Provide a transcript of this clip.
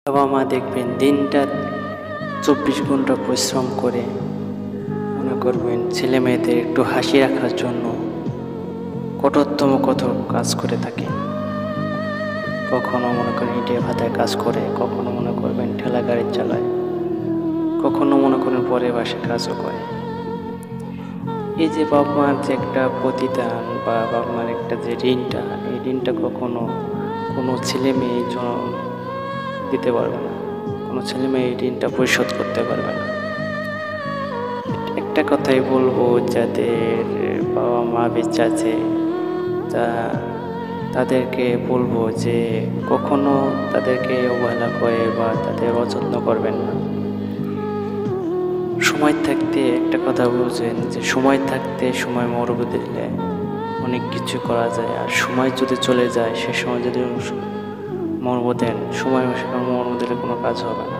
বাবা মা দেখবেন দিনটা 24 ঘন্টা পরিশ্রম করে মনে করবেন ছেলে মেয়েদের একটু হাসি রাখার জন্য কঠোরতম কঠোর কাজ করে থাকে। কখনো মনে করেন ইটের ভাটায় কাজ করে, কখনো মনে করবেন ঠেলা গাড়ি চালায়, কখনো মনে করেন পরের বাসায় কাজও করে। এই যে বাবা মার যে একটা প্রতিদান বা বাবা মার একটা যে ঋণটা, এই ঋণটা কখনো কোনো ছেলে মেয়ে দিতে পারবে না। কোনো ছেলে মেয়ে এই ঋণটা পরিশোধ করতে পারবে না। একটা কথাই বলবো, যাদের বাবা মা বেঁচে আছে তাদেরকে বলবো যে কখনো তাদেরকে অবহেলা করে বা তাদের অযত্ন করবেন না। সময় থাকতে একটা কথা বলছেন যে সময় থাকতে সময় মরব দিলে অনেক কিছু করা যায়, আর সময় যদি চলে যায় সে সময় যদি মরব দেন, সময় মরব দিলে কোনো কাজ হবে না।